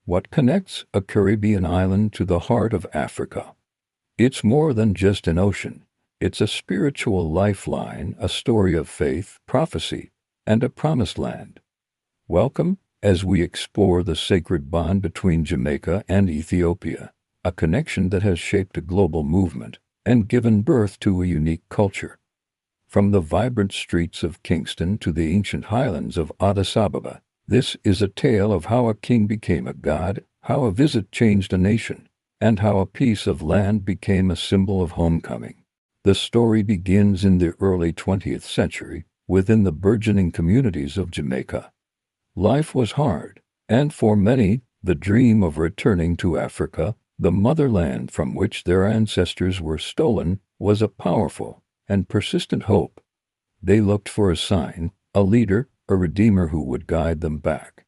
What connects a Caribbean island to the heart of Africa? It's more than just an ocean. It's a spiritual lifeline, a story of faith, prophecy, and a promised land. Welcome as we explore the sacred bond between Jamaica and Ethiopia, a connection that has shaped a global movement and given birth to a unique culture. From the vibrant streets of Kingston to the ancient highlands of Addis Ababa, this is a tale of how a king became a god, how a visit changed a nation, and how a piece of land became a symbol of homecoming. The story begins in the early 20th century, within the burgeoning communities of Jamaica. Life was hard, and for many, the dream of returning to Africa, the motherland from which their ancestors were stolen, was a powerful and persistent hope. They looked for a sign, a leader, a redeemer who would guide them back.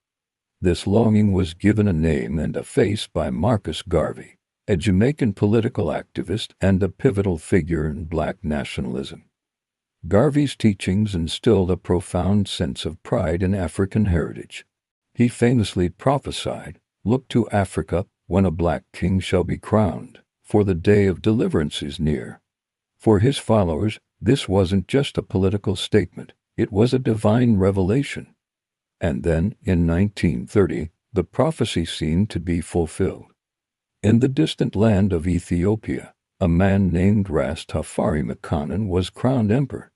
This longing was given a name and a face by Marcus Garvey, a Jamaican political activist and a pivotal figure in black nationalism. Garvey's teachings instilled a profound sense of pride in African heritage. He famously prophesied, "Look to Africa when a black king shall be crowned, for the day of deliverance is near." For his followers, this wasn't just a political statement, it was a divine revelation. And then, in 1930, the prophecy seemed to be fulfilled. In the distant land of Ethiopia, a man named Rastafari was crowned emperor.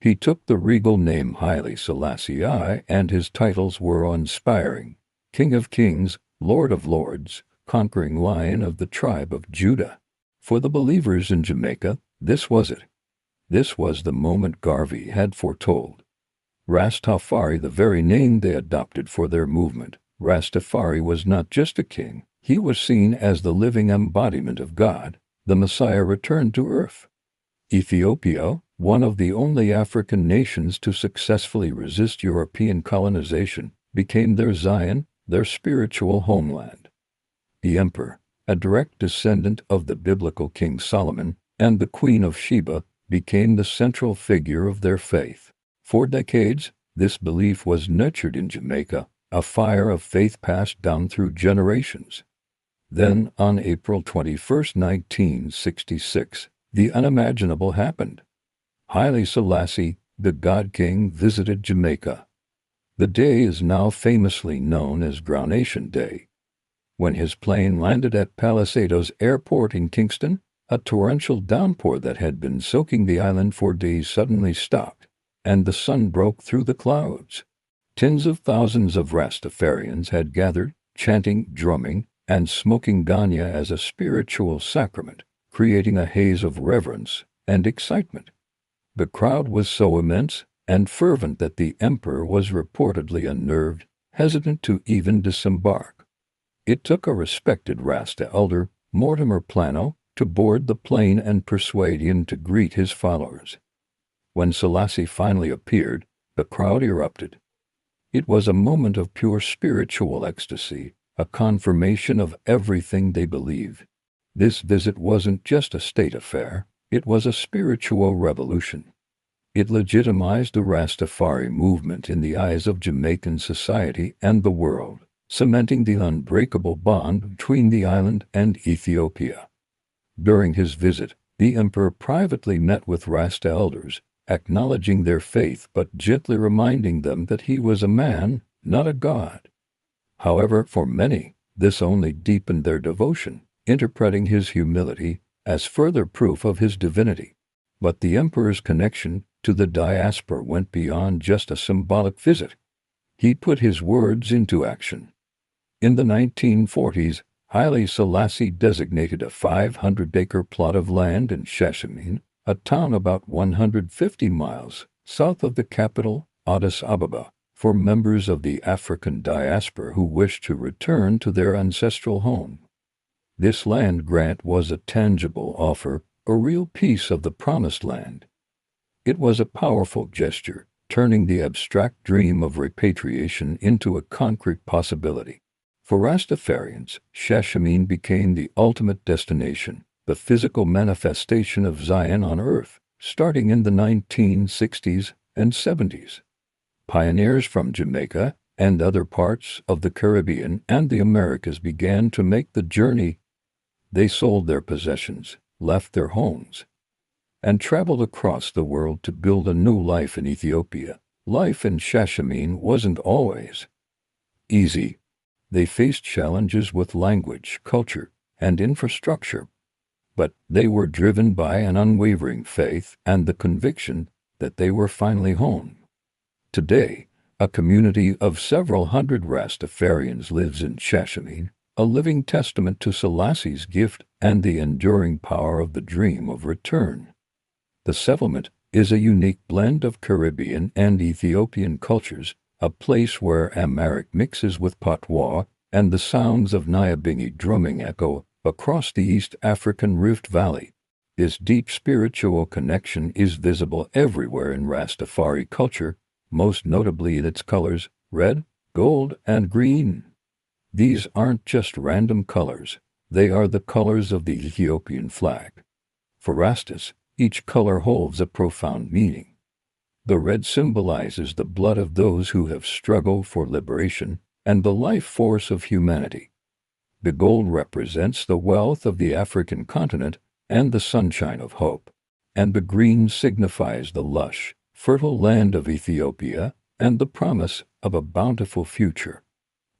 He took the regal name Haile Selassie I, and his titles were awe-inspiring: King of Kings, Lord of Lords, Conquering Lion of the tribe of Judah. For the believers in Jamaica, this was it. This was the moment Garvey had foretold. Rastafari, the very name they adopted for their movement, Rastafari was not just a king, he was seen as the living embodiment of God, the Messiah returned to earth. Ethiopia, one of the only African nations to successfully resist European colonization, became their Zion, their spiritual homeland. The emperor, a direct descendant of the biblical King Solomon, and the Queen of Sheba, became the central figure of their faith. For decades, this belief was nurtured in Jamaica, a fire of faith passed down through generations. Then, on April 21, 1966, the unimaginable happened. Haile Selassie, the God King, visited Jamaica. The day is now famously known as Groundation Day. When his plane landed at Palisadoes Airport in Kingston, a torrential downpour that had been soaking the island for days suddenly stopped, and the sun broke through the clouds. Tens of thousands of Rastafarians had gathered, chanting, drumming, and smoking Ganya as a spiritual sacrament, creating a haze of reverence and excitement. The crowd was so immense and fervent that the emperor was reportedly unnerved, hesitant to even disembark. It took a respected Rasta elder, Mortimer Plano, to board the plane and persuade him to greet his followers. When Selassie finally appeared, the crowd erupted. It was a moment of pure spiritual ecstasy, a confirmation of everything they believed. This visit wasn't just a state affair, it was a spiritual revolution. It legitimized the Rastafari movement in the eyes of Jamaican society and the world, cementing the unbreakable bond between the island and Ethiopia. During his visit, the emperor privately met with Rasta elders, acknowledging their faith but gently reminding them that he was a man, not a god. However, for many, this only deepened their devotion, interpreting his humility as further proof of his divinity. But the emperor's connection to the diaspora went beyond just a symbolic visit. He put his words into action. In the 1940s, Haile Selassie designated a 500-acre plot of land in Shashemene, a town about 150 miles south of the capital, Addis Ababa, for members of the African diaspora who wished to return to their ancestral home. This land grant was a tangible offer, a real piece of the promised land. It was a powerful gesture, turning the abstract dream of repatriation into a concrete possibility. For Rastafarians, Shashemene became the ultimate destination, the physical manifestation of Zion on earth, starting in the 1960s and 70s. Pioneers from Jamaica, and other parts of the Caribbean and the Americas began to make the journey. They sold their possessions, left their homes, and traveled across the world to build a new life in Ethiopia. Life in Shashemene wasn't always easy. They faced challenges with language, culture, and infrastructure, but they were driven by an unwavering faith and the conviction that they were finally home. Today, a community of several hundred Rastafarians lives in Shashemene, a living testament to Selassie's gift and the enduring power of the dream of return. The settlement is a unique blend of Caribbean and Ethiopian cultures, a place where Amharic mixes with Patois, and the sounds of Nyabingi drumming echo across the East African Rift Valley. This deep spiritual connection is visible everywhere in Rastafari culture, most notably in its colors, red, gold, and green. These aren't just random colors, they are the colors of the Ethiopian flag. For Rastas, each color holds a profound meaning. The red symbolizes the blood of those who have struggled for liberation and the life force of humanity. The gold represents the wealth of the African continent and the sunshine of hope, and the green signifies the lush, fertile land of Ethiopia and the promise of a bountiful future.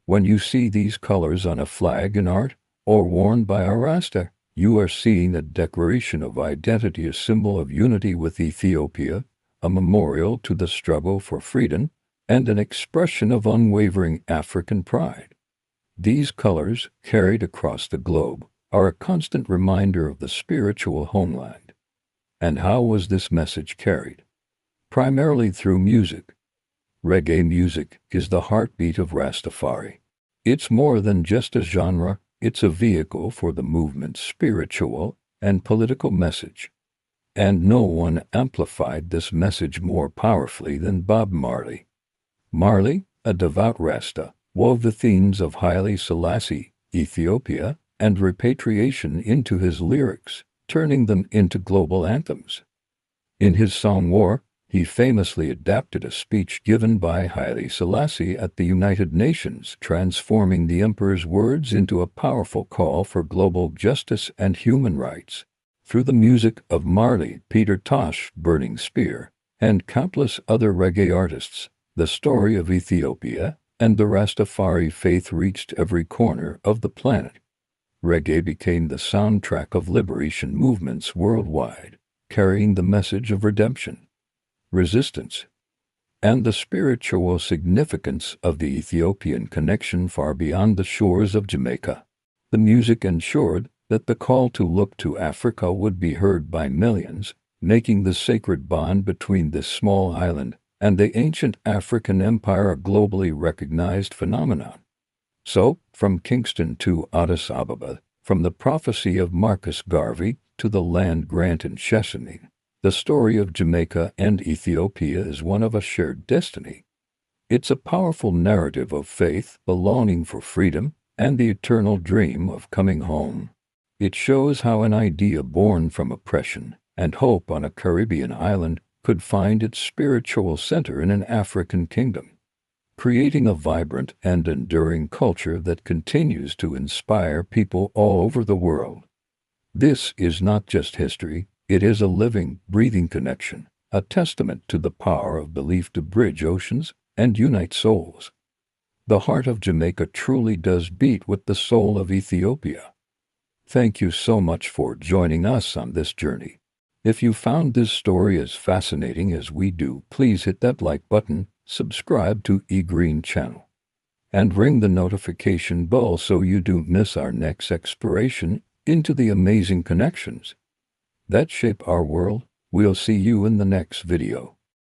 When you see these colors on a flag in art or worn by a Rasta, you are seeing a declaration of identity, a symbol of unity with Ethiopia, a memorial to the struggle for freedom, and an expression of unwavering African pride. These colors, carried across the globe, are a constant reminder of the spiritual homeland. And how was this message carried? Primarily through music. Reggae music is the heartbeat of Rastafari. It's more than just a genre, it's a vehicle for the movement's spiritual and political message. And no one amplified this message more powerfully than Bob Marley. Marley, a devout Rasta, wove the themes of Haile Selassie, Ethiopia, and repatriation into his lyrics, turning them into global anthems. In his song War, he famously adapted a speech given by Haile Selassie at the United Nations, transforming the emperor's words into a powerful call for global justice and human rights. Through the music of Marley, Peter Tosh, Burning Spear, and countless other reggae artists, the story of Ethiopia and the Rastafari faith reached every corner of the planet. Reggae became the soundtrack of liberation movements worldwide, carrying the message of redemption, resistance, and the spiritual significance of the Ethiopian connection far beyond the shores of Jamaica. The music ensured that the call to look to Africa would be heard by millions, making the sacred bond between this small island and the ancient African empire a globally recognized phenomenon. So, from Kingston to Addis Ababa, from the prophecy of Marcus Garvey to the land grant in Shashemene, the story of Jamaica and Ethiopia is one of a shared destiny. It's a powerful narrative of faith, a longing for freedom, and the eternal dream of coming home. It shows how an idea born from oppression and hope on a Caribbean island could find its spiritual center in an African kingdom, creating a vibrant and enduring culture that continues to inspire people all over the world. This is not just history, it is a living, breathing connection, a testament to the power of belief to bridge oceans and unite souls. The heart of Jamaica truly does beat with the soul of Ethiopia. Thank you so much for joining us on this journey. If you found this story as fascinating as we do, please hit that like button, subscribe to eGreen channel, and ring the notification bell so you don't miss our next exploration into the amazing connections that shape our world. We'll see you in the next video.